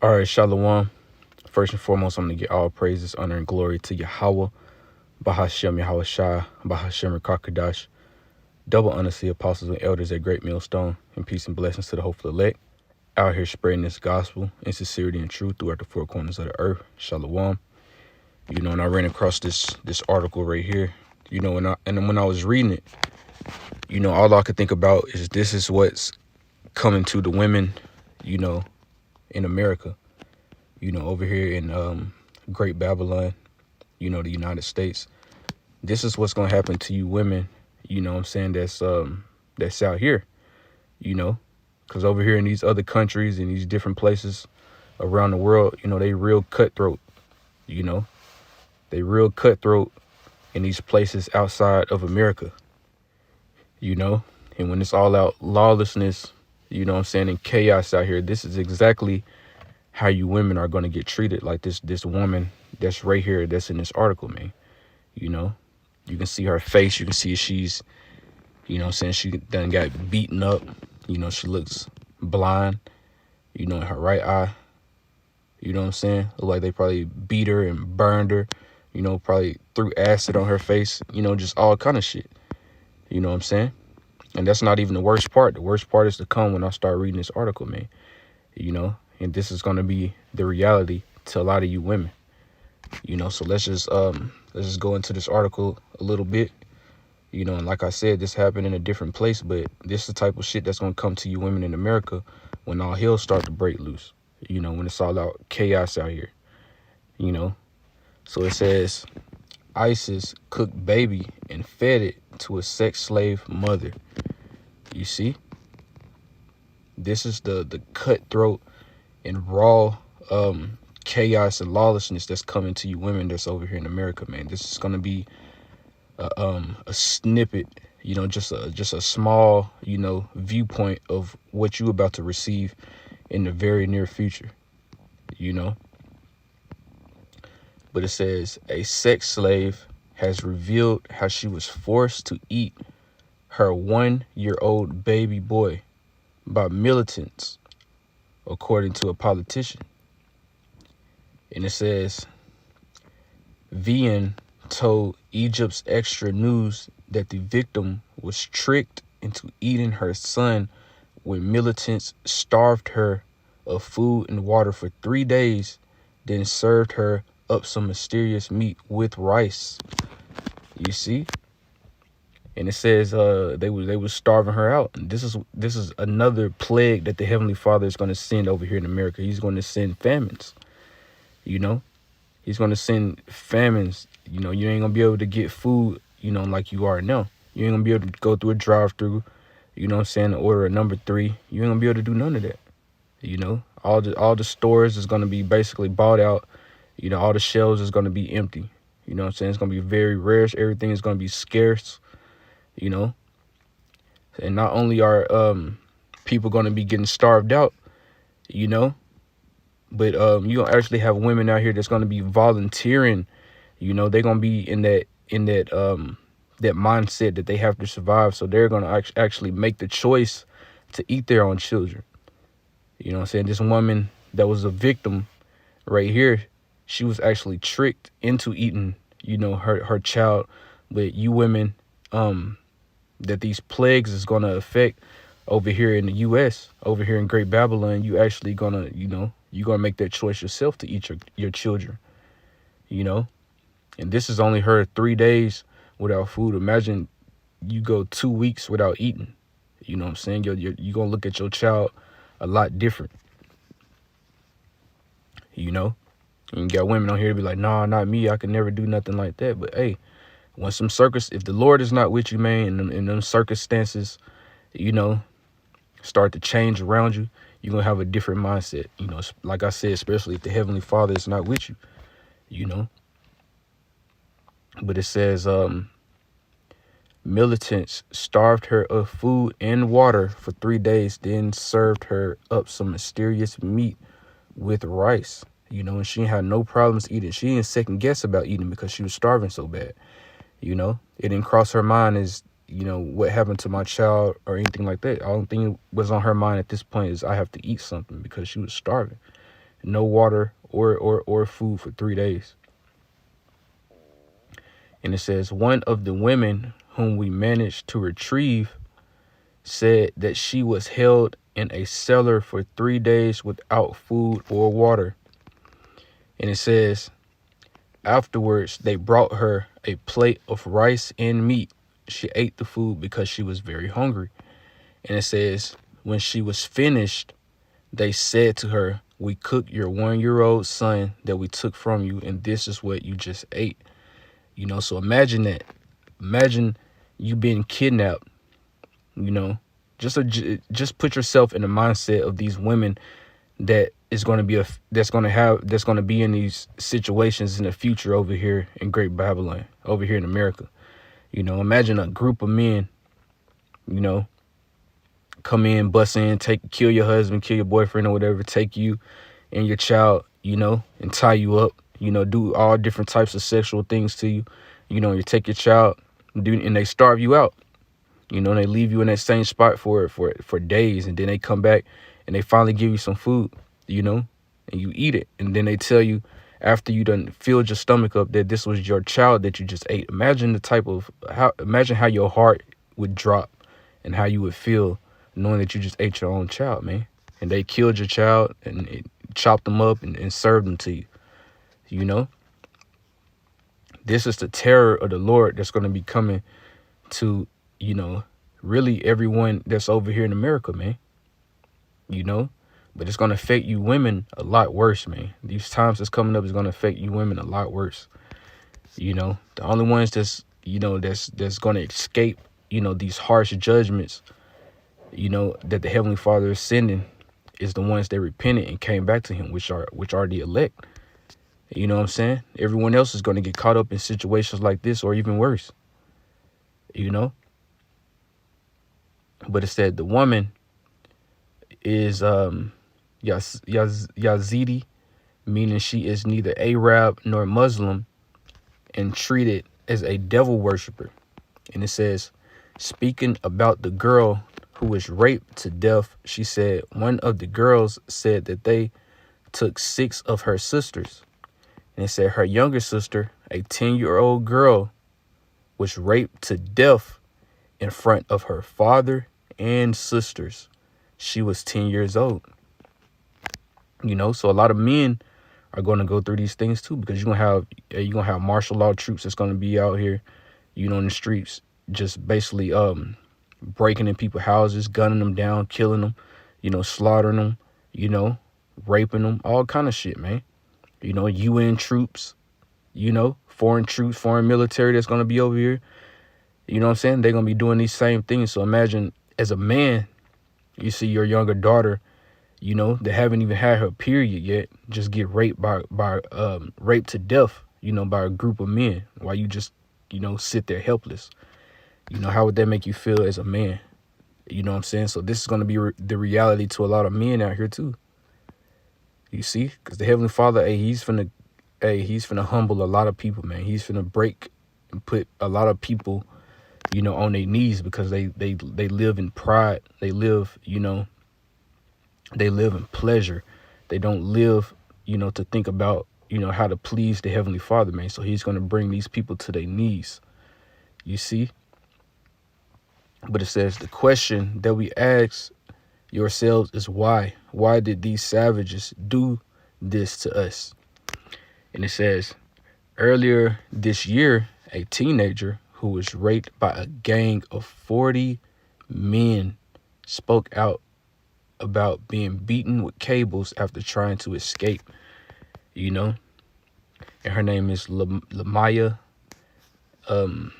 All right, Shalom. First and foremost, I'm going to get all praises, honor, and glory to Yahweh, Bahashem Yahweh Shai, Bahashem Rakakadash. Double honor to the apostles and elders at Great Millstone, and peace and blessings to the hopeful elect. Out here spreading this gospel in sincerity and truth throughout the four corners of the earth. Shalom. And I ran across this article right here. When I was reading it, all I could think about is this is what's coming to the women, in America. Over here in Great Babylon, the United States. This is what's gonna happen to you women, what I'm saying, that's out here, because over here in these other countries and these different places around the world, they real cutthroat, they real cutthroat in these places outside of America, and when it's all out lawlessness, what I'm saying, and chaos out here, this is exactly how you women are going to get treated, like this woman that's right here, that's in this article, man. You can see her face, you can see she's, she done got beaten up, she looks blind, in her right eye, look like they probably beat her and burned her, probably threw acid on her face, just all kind of shit, what I'm saying. And that's not even the worst part. The worst part is to come when I start reading this article, man, and this is going to be the reality to a lot of you women, so let's just go into this article a little bit, and like I said, this happened in a different place, but this is the type of shit that's going to come to you women in America when all hell start to break loose, when it's all out chaos out here, so it says ISIS cooked baby and fed it to a sex slave mother. You see, this is the cutthroat and raw chaos and lawlessness that's coming to you women that's over here in America, man. This is going to be a snippet, just a small, viewpoint of what you about to receive in the very near future, But it says a sex slave has revealed how she was forced to eat her 1-year-old baby boy by militants, according to a politician. And it says, Vian told Egypt's Extra News that the victim was tricked into eating her son when militants starved her of food and water for 3 days, then served her up some mysterious meat with rice. You see? And it says they was starving her out. And this is another plague that the Heavenly Father is going to send over here in America. He's going to send famines. He's going to send famines. You ain't going to be able to get food, like you are now. You ain't going to be able to go through a drive-through, and order a number 3. You ain't going to be able to do none of that. All the stores is going to be basically bought out. All the shelves is going to be empty. It's going to be very rare. Everything is going to be scarce, and not only are people going to be getting starved out, but you gonna actually have women out here that's gonna be volunteering. They're gonna be in that mindset that they have to survive. So they're gonna actually make the choice to eat their own children. This woman that was a victim right here, she was actually tricked into eating, her child. But you women, that these plagues is gonna affect over here in the U.S., over here in Great Babylon, you actually gonna, you're going to make that choice yourself to eat your children, and this is only her 3 days without food. Imagine you go 2 weeks without eating, what I'm saying? You're going to look at your child a lot different, And you got women on here to be like, nah, not me. I can never do nothing like that. But hey, when if the Lord is not with you, man, and them circumstances, start to change around you, you're going to have a different mindset. Like I said, especially if the Heavenly Father is not with you, But it says, militants starved her of food and water for 3 days, then served her up some mysterious meat with rice, and she had no problems eating. She didn't second guess about eating because she was starving so bad. It didn't cross her mind as, what happened to my child or anything like that. The only thing was on her mind at this point is I have to eat something because she was starving, no water or food for 3 days. And it says, one of the women whom we managed to retrieve said that she was held in a cellar for 3 days without food or water. And it says, afterwards, they brought her a plate of rice and meat. She ate the food because she was very hungry. And it says, when she was finished, they said to her, we cooked your 1-year-old son that we took from you, and this is what you just ate. You know, so imagine that. Imagine you being kidnapped, you know. Just put yourself in the mindset of these women that is going to be that's going to be in these situations in the future over here in Great Babylon, over here in America. You know, imagine a group of men, you know, come in, bust in, kill your husband, kill your boyfriend or whatever, take you and your child, you know, and tie you up, you know, do all different types of sexual things to you. You know, you take your child, and they starve you out. You know, and they leave you in that same spot for days, and then they come back and they finally give you some food, you know, and you eat it. And then they tell you after you done filled your stomach up that this was your child that you just ate. Imagine imagine how your heart would drop and how you would feel knowing that you just ate your own child, man. And they killed your child and chopped them up and served them to you, you know. This is the terror of the Lord that's going to be coming to, you know, really everyone that's over here in America, man. You know, but it's going to affect you women a lot worse, man. These times that's coming up is going to affect you women a lot worse. You know, the only ones that's, you know, that's going to escape, you know, these harsh judgments, you know, that the Heavenly Father is sending is the ones that repented and came back to him, which are the elect. You know what I'm saying? Everyone else is going to get caught up in situations like this or even worse, you know. But it said the woman is Yazidi, meaning she is neither Arab nor Muslim and treated as a devil worshiper. And it says, speaking about the girl who was raped to death, she said one of the girls said that they took 6 of her sisters. And it said her younger sister, a 10-year-old girl, was raped to death in front of her father and sisters. She was 10 years old. You know, so a lot of men are going to go through these things too, because you're going to have martial law troops that's going to be out here, you know, in the streets, just basically breaking in people's houses, gunning them down, killing them, you know, slaughtering them, you know, raping them, all kind of shit, man. You know, UN troops, you know, foreign troops, foreign military that's going to be over here. You know what I'm saying? They're going to be doing these same things. So imagine as a man, you see your younger daughter, you know, that haven't even had her period yet, just get raped raped to death, you know, by a group of men while you just, you know, sit there helpless. You know, how would that make you feel as a man? You know what I'm saying? So this is going to be the reality to a lot of men out here too. You see, because the Heavenly Father, he's finna humble a lot of people, man. He's finna break and put a lot of people, you know, on their knees because they live in pride. They live, you know, they live in pleasure. They don't live, you know, to think about, you know, how to please the Heavenly Father, man. So he's going to bring these people to their knees. You see? But it says the question that we ask yourselves is why? Why did these savages do this to us? And it says, earlier this year, a teenager who was raped by a gang of 40 men spoke out about being beaten with cables after trying to escape, you know. And her name is Lamaya. It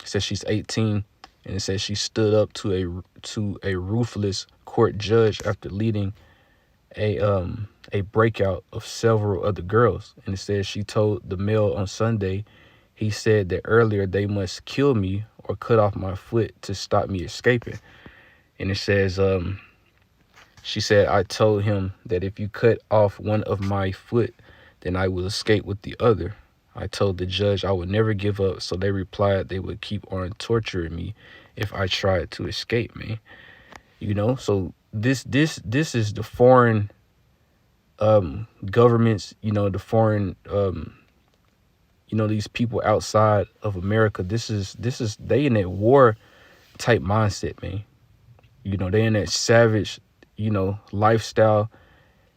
says she's 18, and it says she stood up to a ruthless court judge after leading a breakout of several other girls. And it says she told the male on Sunday, he said that earlier they must kill me or cut off my foot to stop me escaping. And it says she said, I told him that if you cut off one of my foot, then I will escape with the other. I told the judge I would never give up, so they replied they would keep on torturing me if I tried to escape me. You know, so this is the foreign governments, the foreign, these people outside of America. This is they in that war type mindset, man. They in that savage, lifestyle,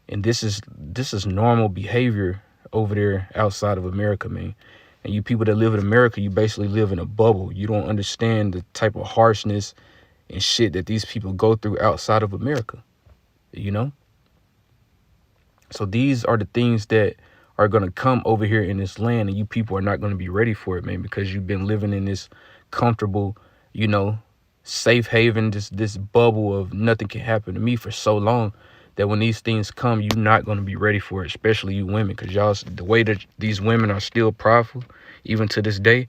and this is normal behavior over there outside of America, man. And you people that live in America, you basically live in a bubble. You don't understand the type of harshness and shit that these people go through outside of America, So these are the things that are going to come over here in this land, and you people are not going to be ready for it, man, because you've been living in this comfortable, safe haven, this bubble of nothing can happen to me for so long that when these things come, you're not going to be ready for it, especially you women, because y'all, the way that these women are still prideful, even to this day,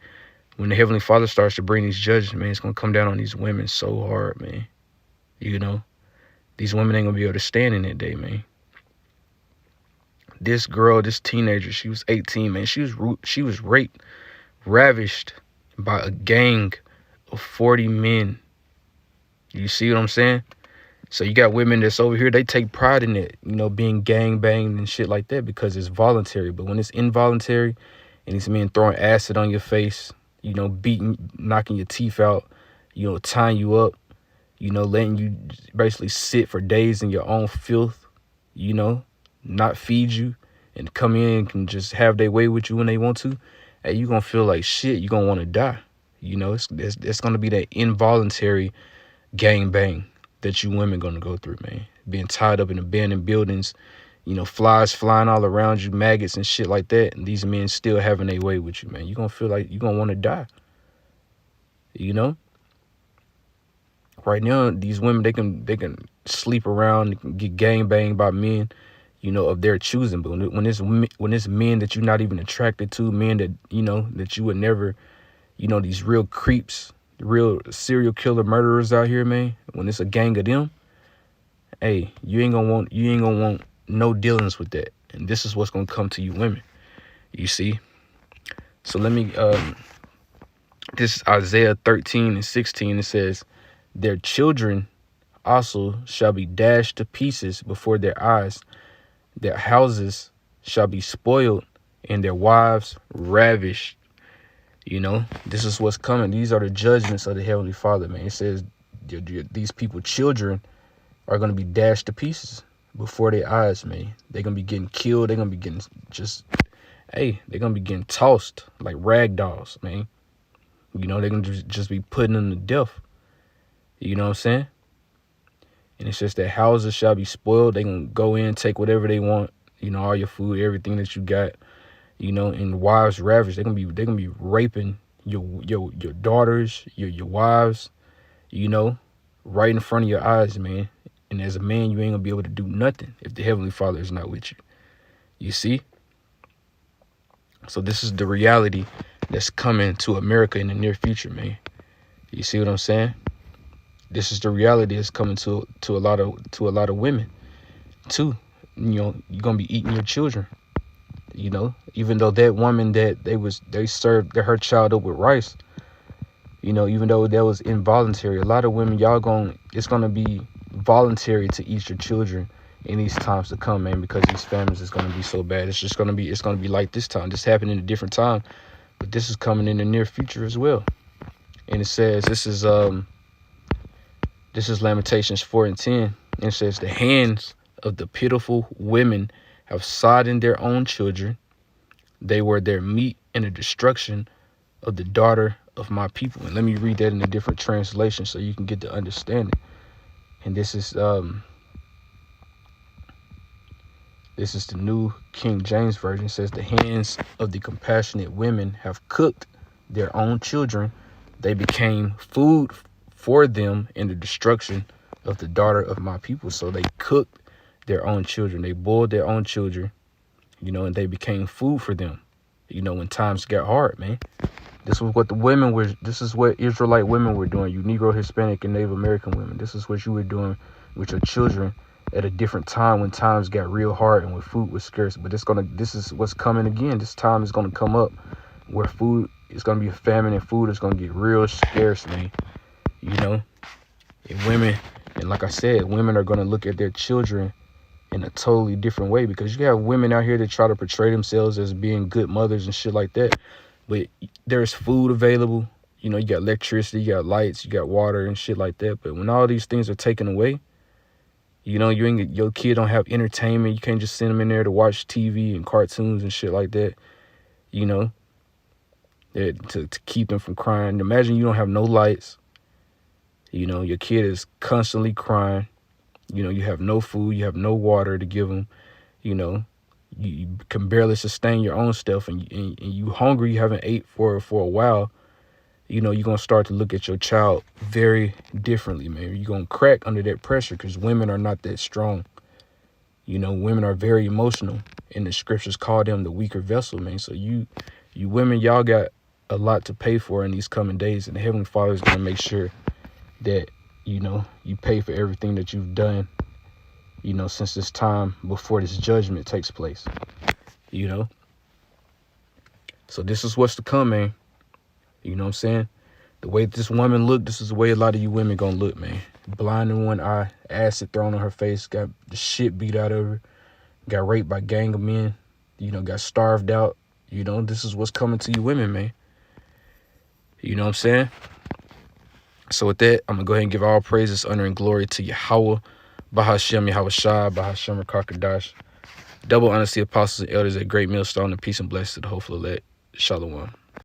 when the Heavenly Father starts to bring these judgments, man, it's going to come down on these women so hard, man. These women ain't going to be able to stand in that day, man. This girl, this teenager, she was 18, man. She was raped, ravished by a gang of 40 men. You see what I'm saying? So you got women that's over here, they take pride in it, being gang banged and shit like that because it's voluntary. But when it's involuntary and these men throwing acid on your face, beating, knocking your teeth out, tying you up, letting you basically sit for days in your own filth, not feed you and come in and can just have their way with you when they want to, hey, you're going to feel like shit. You're going to want to die. It's going to be that involuntary gang bang that you women going to go through, man. Being tied up in abandoned buildings, flies flying all around you, maggots and shit like that. And these men still having their way with you, man. You're going to feel like you're going to want to die. Right now, these women, they can sleep around, they can get gang banged by men, of their choosing. But when it's men that you're not even attracted to, men that, that you would never, these real creeps, real serial killer murderers out here, man, when it's a gang of them, hey, you ain't gonna want no dealings with that. And this is what's gonna come to you women. You see? So let me, this is Isaiah 13:16. It says, their children also shall be dashed to pieces before their eyes. Their houses shall be spoiled and their wives ravished. This is what's coming. These are the judgments of the Heavenly Father, man. It says these people, children, are going to be dashed to pieces before their eyes, man. They're going to be getting killed. They're going to be getting they're going to be getting tossed like rag dolls, man. They're going to just be putting them to death. You know what I'm saying? And it's just that houses shall be spoiled. They going to go in, take whatever they want, all your food, everything that you got, and wives ravished. They're going to be raping your daughters, your wives, right in front of your eyes, man. And as a man, you ain't going to be able to do nothing if the Heavenly Father is not with you. You see? So this is the reality that's coming to America in the near future, man. You see what I'm saying? This is the reality that's coming to a lot of women too. You're gonna be eating your children. Even though that woman that they served her child up with rice. Even though that was involuntary, a lot of women, it's gonna be voluntary to eat your children in these times to come, man, because these famines is gonna be so bad. It's gonna be like this time. This happened in a different time, but this is coming in the near future as well. And it says this is Lamentations 4:10. It says, the hands of the pitiful women have sodden their own children. They were their meat in the destruction of the daughter of my people. And let me read that in a different translation so you can get the understanding. And this is the New King James Version. It says, the hands of the compassionate women have cooked their own children. They became food for them in the destruction of the daughter of my people. So they cooked their own children. They boiled their own children, and they became food for them, when times got hard, man. This was what this is what Israelite women were doing. You Negro, Hispanic, and Native American women. This is what you were doing with your children at a different time when times got real hard and when food was scarce. But this is what's coming again. This time is going to come up where food is going to be a famine and food is going to get real scarce, man. And women, and like I said, women are going to look at their children in a totally different way, because you have women out here that try to portray themselves as being good mothers and shit like that. But there's food available. You know, you got electricity, you got lights, you got water and shit like that. But when all these things are taken away, you know, your kid don't have entertainment. You can't just send them in there to watch TV and cartoons and shit like that. You know, to keep them from crying. Imagine you don't have no lights. You know, your kid is constantly crying. You know, you have no food, you have no water to give them. You know, you can barely sustain your own stuff, and you hungry, you haven't ate for a while. You know, you're going to start to look at your child very differently, man. You're going to crack under that pressure, because women are not that strong. You know, women are very emotional, and the scriptures call them the weaker vessel, man. So you women, y'all got a lot to pay for in these coming days, and the Heavenly Father is going to make sure that, you know, you pay for everything that you've done, you know, since this time before this judgment takes place, you know. So this is what's to come, man. You know what I'm saying? The way this woman looked, this is the way a lot of you women gonna look, man. Blind in one eye, acid thrown on her face, got the shit beat out of her, got raped by a gang of men, you know, got starved out. You know, this is what's coming to you women, man. You know what I'm saying? So with that, I'm gonna go ahead and give all praises, honor, and glory to Yahweh, Bahashem, Yahweh Shah, Bahashem, Rakakadash. Double honor to the apostles and elders at Great Millstone, and peace and blessings to the hopeful elect. Shalom.